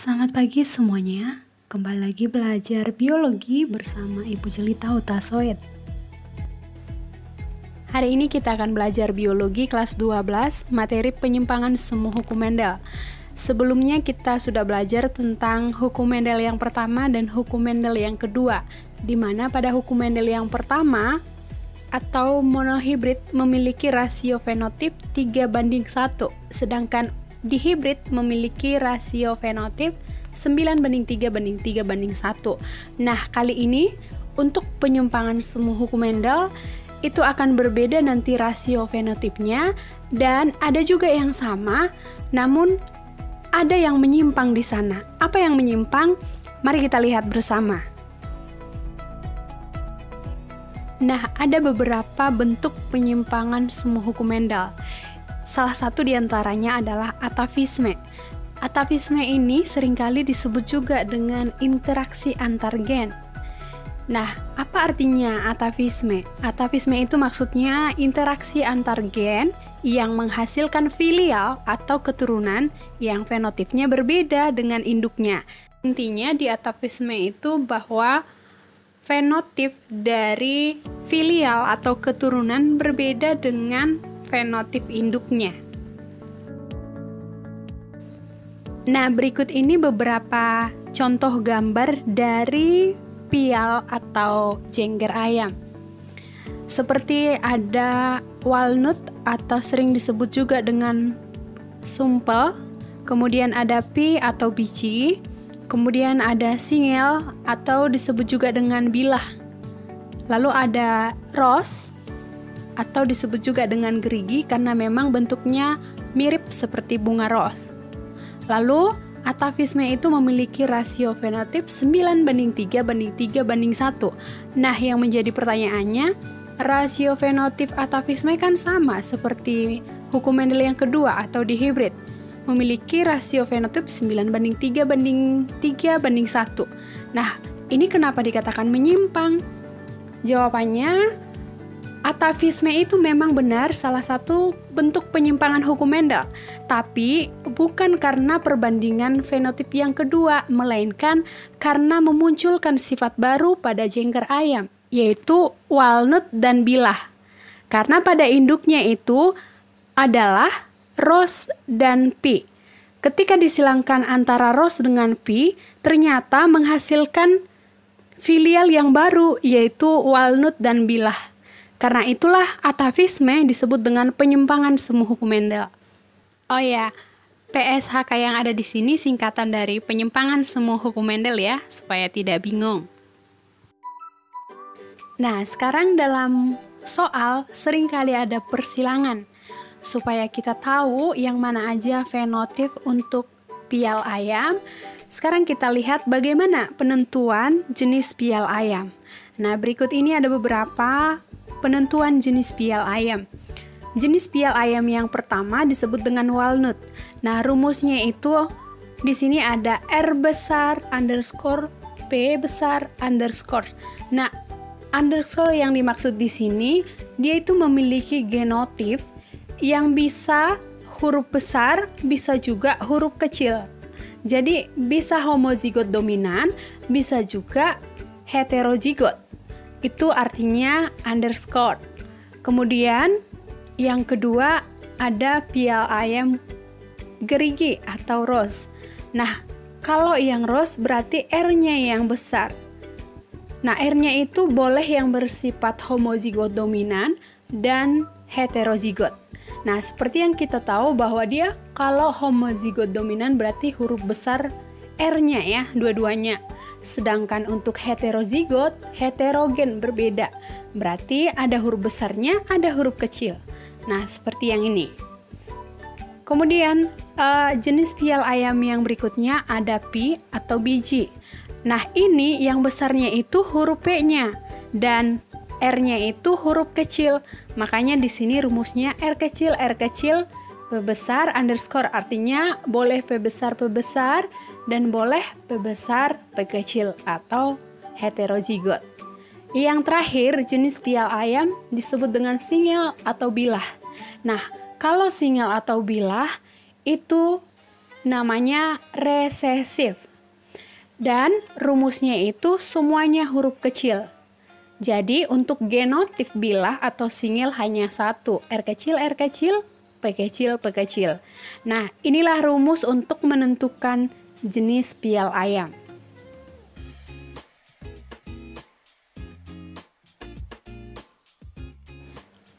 Selamat pagi semuanya, kembali lagi belajar biologi bersama Ibu Jelita Utasoid. Hari ini kita akan belajar biologi kelas 12, materi penyimpangan semu hukum Mendel. Sebelumnya kita sudah belajar tentang hukum Mendel yang pertama dan hukum Mendel yang kedua, di mana pada hukum Mendel yang pertama atau monohibrid memiliki rasio fenotip 3:1, sedangkan dihibrid memiliki rasio fenotip 9:3:3:1. Nah, kali ini untuk penyimpangan semu hukum Mendel itu akan berbeda nanti rasio fenotipnya, dan ada juga yang sama, namun ada yang menyimpang di sana. Apa yang menyimpang? Mari kita lihat bersama. Nah, ada beberapa bentuk penyimpangan semu hukum Mendel. Salah satu diantaranya adalah atavisme. Atavisme ini seringkali disebut juga dengan interaksi antar gen. Nah, apa artinya atavisme? Atavisme itu maksudnya interaksi antar gen yang menghasilkan filial atau keturunan yang fenotipnya berbeda dengan induknya. Intinya di atavisme itu bahwa fenotip dari filial atau keturunan berbeda dengan fenotip induknya. Nah, berikut ini beberapa contoh gambar dari pial atau jengger ayam. Seperti ada walnut atau sering disebut juga dengan sumpel, kemudian ada pi atau biji, kemudian ada singel atau disebut juga dengan bilah. Lalu ada ros atau disebut juga dengan gerigi karena memang bentuknya mirip seperti bunga ros. Lalu atavisme itu memiliki rasio fenotip 9:3:3:1. Nah, yang menjadi pertanyaannya, rasio fenotip atavisme kan sama seperti hukum Mendel yang kedua atau dihibrid, memiliki rasio fenotip 9:3:3:1. Nah, ini kenapa dikatakan menyimpang? Jawabannya, atavisme itu memang benar salah satu bentuk penyimpangan hukum Mendel, tapi bukan karena perbandingan fenotip yang kedua, melainkan karena memunculkan sifat baru pada jengger ayam, yaitu walnut dan bilah. Karena pada induknya itu adalah ros dan pi. Ketika disilangkan antara ros dengan pi, ternyata menghasilkan filial yang baru, yaitu walnut dan bilah. Karena itulah atavisme disebut dengan penyimpangan semu hukum Mendel. Oh ya, PSHK yang ada di sini singkatan dari penyimpangan semu hukum Mendel ya, supaya tidak bingung. Nah, sekarang dalam soal seringkali ada persilangan. Supaya kita tahu yang mana aja fenotip untuk pial ayam, sekarang kita lihat bagaimana penentuan jenis pial ayam. Nah, berikut ini ada beberapa penentuan jenis pial ayam. Jenis pial ayam yang pertama disebut dengan walnut. Nah, rumusnya itu di sini ada R besar underscore P besar underscore. Nah, underscore yang dimaksud di sini dia itu memiliki genotip yang bisa huruf besar, bisa juga huruf kecil. Jadi bisa homozigot dominan, bisa juga heterozigot. Itu artinya underscore. Kemudian yang kedua ada pial ayam gerigi atau ros. Nah, kalau yang ros berarti R-nya yang besar. Nah, R-nya itu boleh yang bersifat homozigot dominan dan heterozigot. Nah, seperti yang kita tahu bahwa dia kalau homozigot dominan berarti huruf besar R-nya ya, dua-duanya. Sedangkan untuk heterozigot, heterogen berbeda. Berarti ada huruf besarnya, ada huruf kecil. Nah, seperti yang ini. Kemudian, jenis pial ayam yang berikutnya ada pi atau biji. Nah, ini yang besarnya itu huruf P-nya dan R-nya itu huruf kecil. Makanya di sini rumusnya R kecil, P besar underscore, artinya boleh P besar dan boleh P besar P kecil atau heterozigot. Yang terakhir jenis pial ayam disebut dengan singel atau bilah. Nah, kalau singel atau bilah itu namanya resesif. Dan rumusnya itu semuanya huruf kecil. Jadi untuk genotif bilah atau singil hanya satu, R kecil, P kecil, P kecil. Nah, inilah rumus untuk menentukan jenis pial ayam.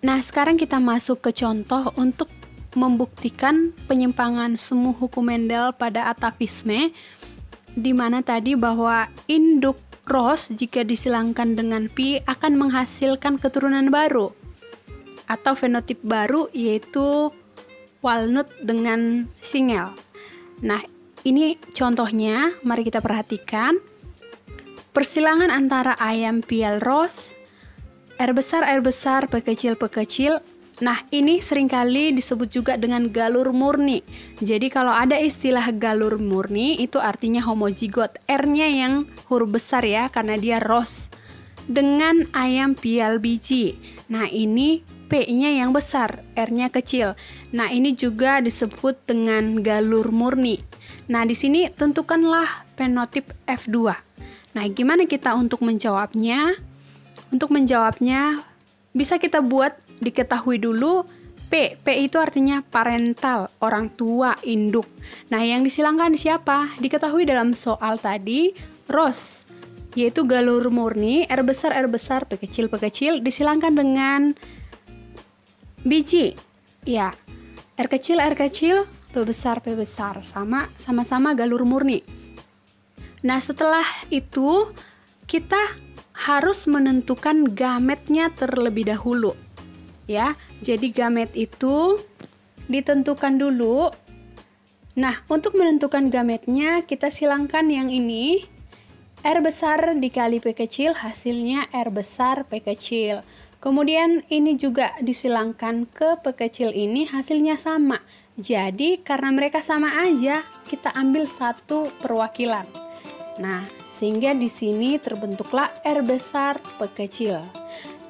Nah, sekarang kita masuk ke contoh untuk membuktikan penyimpangan semu hukum Mendel pada atavisme, di mana tadi bahwa induk Ros jika disilangkan dengan pi akan menghasilkan keturunan baru atau fenotip baru, yaitu walnut dengan singel. Nah, ini contohnya, mari kita perhatikan. Persilangan antara ayam pial Ros, R besar, P kecil. Nah, ini seringkali disebut juga dengan galur murni. Jadi kalau ada istilah galur murni, itu artinya homozigot. R-nya yang huruf besar ya, karena dia Ros. Dengan ayam pial biji. Nah, ini P-nya yang besar, R-nya kecil. Nah, ini juga disebut dengan galur murni. Nah, di sini tentukanlah fenotip F2. Nah, gimana kita untuk menjawabnya? Untuk menjawabnya, bisa kita buat diketahui dulu P. P itu artinya parental, orang tua, induk. Nah, yang disilangkan siapa? Diketahui dalam soal tadi, Ros, yaitu galur murni, R besar, P kecil, disilangkan dengan biji. Ya, R kecil, P besar, sama-sama galur murni. Nah, setelah itu kita harus menentukan gametnya terlebih dahulu. Ya, jadi gamet itu ditentukan dulu. Nah, untuk menentukan gametnya kita silangkan yang ini. R besar dikali P kecil, hasilnya R besar P kecil. Kemudian ini juga disilangkan ke P kecil ini, hasilnya sama. Jadi karena mereka sama aja, kita ambil satu perwakilan. Nah, sehingga di sini terbentuklah R besar P kecil.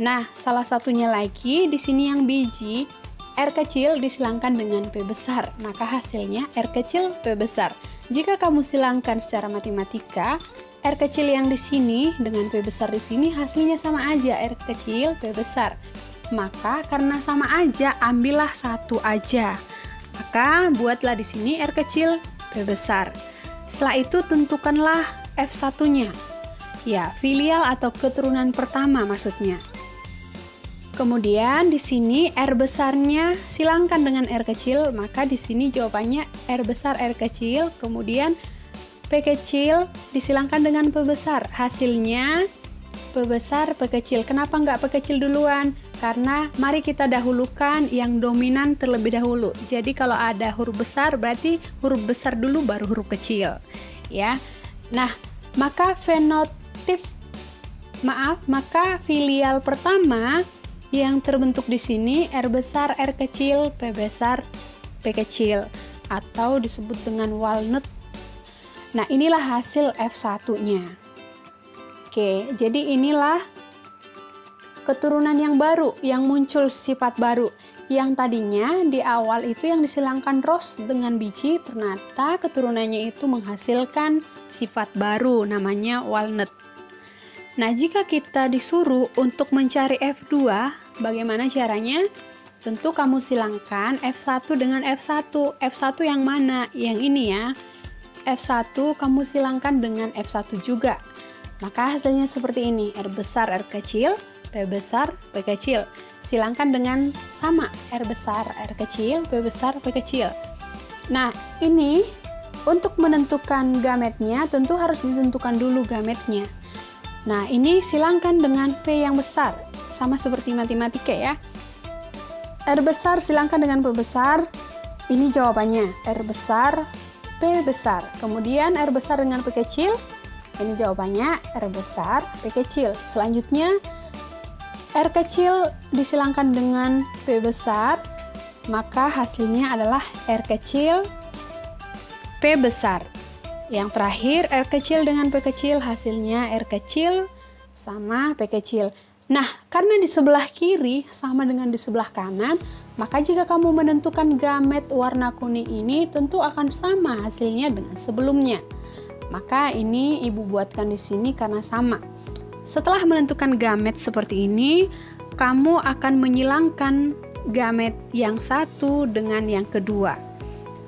Nah, salah satunya lagi di sini yang biji, R kecil disilangkan dengan P besar, maka hasilnya R kecil P besar. Jika kamu silangkan secara matematika, R kecil yang di sini dengan P besar di sini hasilnya sama aja, R kecil P besar. Maka karena sama aja, ambillah satu aja. Maka buatlah di sini R kecil P besar. Setelah itu tentukanlah F1-nya. Ya, filial atau keturunan pertama maksudnya. Kemudian di sini R besarnya silangkan dengan R kecil, maka di sini jawabannya R besar R kecil, kemudian P kecil disilangkan dengan P besar. Hasilnya P besar P kecil. Kenapa nggak P kecil duluan? Karena mari kita dahulukan yang dominan terlebih dahulu. Jadi kalau ada huruf besar berarti huruf besar dulu baru huruf kecil. Ya. Nah, maka filial pertama yang terbentuk di sini R besar R kecil, P besar P kecil, atau disebut dengan walnut. Nah, inilah hasil F1-nya. Oke, jadi inilah keturunan yang baru, yang muncul sifat baru. Yang tadinya di awal itu yang disilangkan Ros dengan biji, ternyata keturunannya itu menghasilkan sifat baru, namanya walnut. Nah, jika kita disuruh untuk mencari F2, bagaimana caranya? Tentu kamu silangkan F1 dengan F1. F1 yang mana? Yang ini ya. F1 kamu silangkan dengan F1 juga. Maka hasilnya seperti ini. R besar R kecil, P besar P kecil. Silangkan dengan sama. R besar R kecil, P besar P kecil. Nah, ini untuk menentukan gametnya tentu harus ditentukan dulu gametnya. Nah, ini silangkan dengan P yang besar, sama seperti matematika ya. R besar silangkan dengan P besar, ini jawabannya, R besar, P besar. Kemudian R besar dengan P kecil, ini jawabannya R besar, P kecil. Selanjutnya, R kecil disilangkan dengan P besar, maka hasilnya adalah R kecil, P besar. Yang terakhir, R kecil dengan P kecil, hasilnya R kecil sama P kecil. Nah, karena di sebelah kiri sama dengan di sebelah kanan, Maka jika kamu menentukan gamet warna kuning ini tentu akan sama hasilnya dengan sebelumnya. Maka ini ibu buatkan di sini karena sama. Setelah menentukan gamet seperti ini, kamu akan menyilangkan gamet yang satu dengan yang kedua.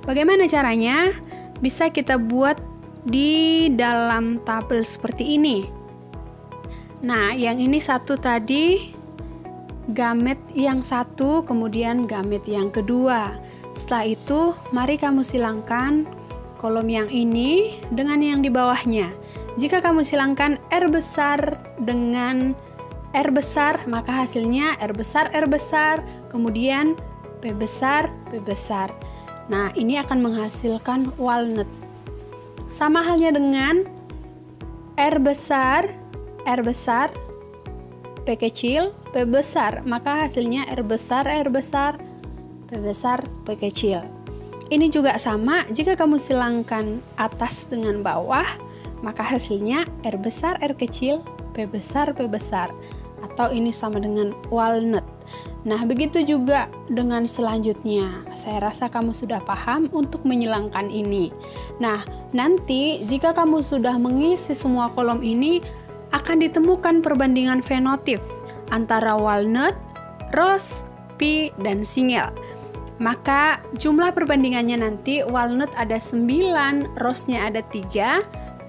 Bagaimana caranya? Bisa kita buat di dalam tabel seperti ini. Nah, yang ini satu tadi gamet yang satu, kemudian gamet yang kedua. Setelah itu, mari kamu silangkan kolom yang ini dengan yang di bawahnya. Jika kamu silangkan R besar dengan R besar, maka hasilnya R besar, kemudian P besar, P besar. Nah, ini akan menghasilkan walnut. Sama halnya dengan R besar, P kecil, P besar, maka hasilnya R besar, P besar, P kecil. Ini juga sama, jika kamu silangkan atas dengan bawah, maka hasilnya R besar, R kecil, P besar, P besar. Atau ini sama dengan walnut. Nah, begitu juga dengan selanjutnya. Saya rasa kamu sudah paham untuk menyilangkan ini. Nah, nanti jika kamu sudah mengisi semua kolom ini, akan ditemukan perbandingan fenotip antara walnut, rose, pea, dan single. Maka jumlah perbandingannya nanti walnut ada 9, rose-nya ada 3,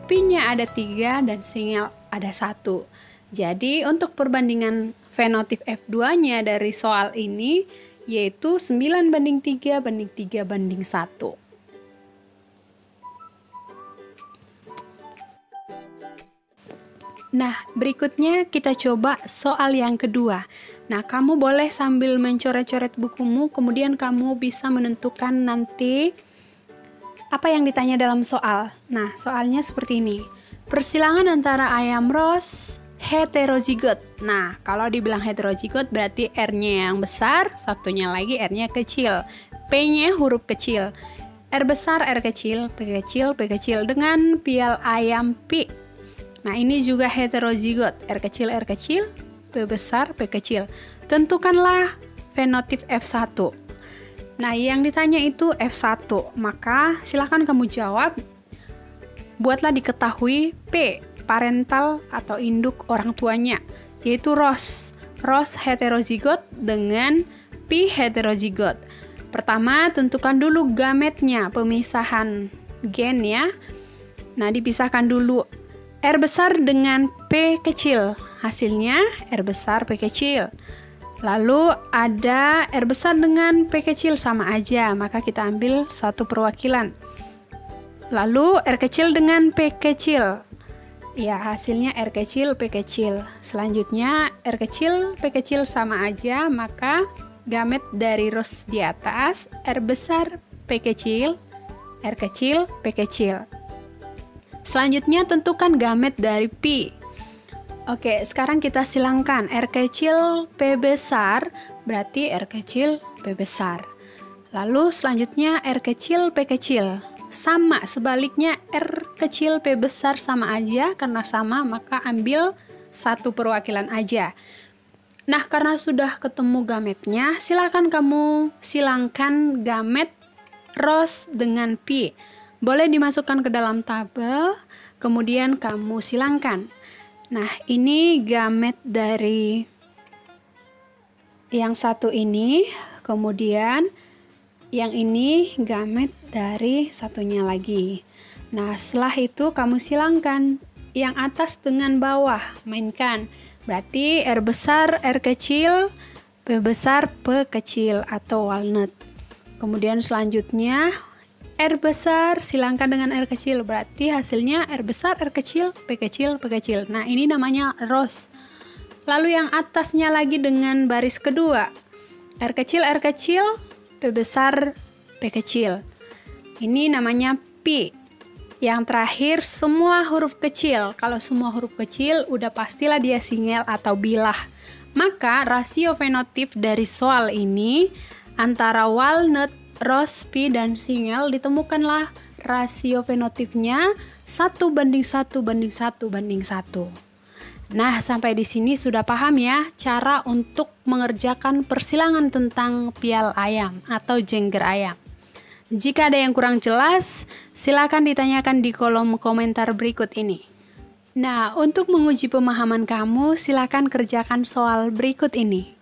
pea-nya ada 3, dan single ada 1. Jadi untuk perbandingan fenotip F2-nya dari soal ini yaitu 9:3 banding 3:1. Nah, berikutnya kita coba soal yang kedua. Nah, kamu boleh sambil mencoret-coret bukumu, kemudian kamu bisa menentukan nanti apa yang ditanya dalam soal. Nah, soalnya seperti ini. Persilangan antara ayam ros heterozigot. Nah, kalau dibilang heterozigot berarti R-nya yang besar, satunya lagi R-nya kecil. P-nya huruf kecil. R besar, R kecil, P kecil, P kecil dengan pial ayam P. Nah, ini juga heterozigot. R kecil, P besar, P kecil. Tentukanlah fenotip F1. Nah, yang ditanya itu F1. Maka silakan kamu jawab. Buatlah diketahui P parental atau induk orang tuanya, yaitu rose heterozigot dengan P heterozigot. Pertama, tentukan dulu gametnya, pemisahan gen ya. Nah, dipisahkan dulu R besar dengan P kecil, hasilnya R besar P kecil. Lalu ada R besar dengan P kecil, sama aja, maka kita ambil satu perwakilan. Lalu R kecil dengan P kecil, ya hasilnya R kecil P kecil. Selanjutnya R kecil P kecil sama aja, maka gamet dari rose di atas R besar P kecil, R kecil P kecil. Selanjutnya tentukan gamet dari P. Oke, sekarang kita silangkan R kecil P besar, berarti R kecil P besar. Lalu selanjutnya R kecil P kecil. Sama, sebaliknya R kecil P besar sama aja, karena sama maka ambil satu perwakilan aja. Nah, karena sudah ketemu gametnya, silakan kamu silangkan gamet rose dengan P. Boleh dimasukkan ke dalam tabel, kemudian kamu silangkan. Nah, ini gamet dari yang satu ini, kemudian yang ini gamet dari satunya lagi. Nah, setelah itu kamu silangkan yang atas dengan bawah, mainkan. Berarti R besar R kecil, P besar P kecil atau walnut. Kemudian selanjutnya R besar silangkan dengan R kecil, berarti hasilnya R besar R kecil P kecil P kecil. Nah, ini namanya rose. Lalu yang atasnya lagi dengan baris kedua, R kecil P besar P kecil. Ini namanya P. Yang terakhir semua huruf kecil. Kalau semua huruf kecil udah pastilah dia single atau bilah. Maka rasio fenotip dari soal ini antara walnut, rose, pea, dan single ditemukanlah rasio fenotipnya 1:1:1:1. Nah, sampai di sini sudah paham ya cara untuk mengerjakan persilangan tentang pial ayam atau jengger ayam. Jika ada yang kurang jelas, silakan ditanyakan di kolom komentar berikut ini. Nah, untuk menguji pemahaman kamu, silakan kerjakan soal berikut ini.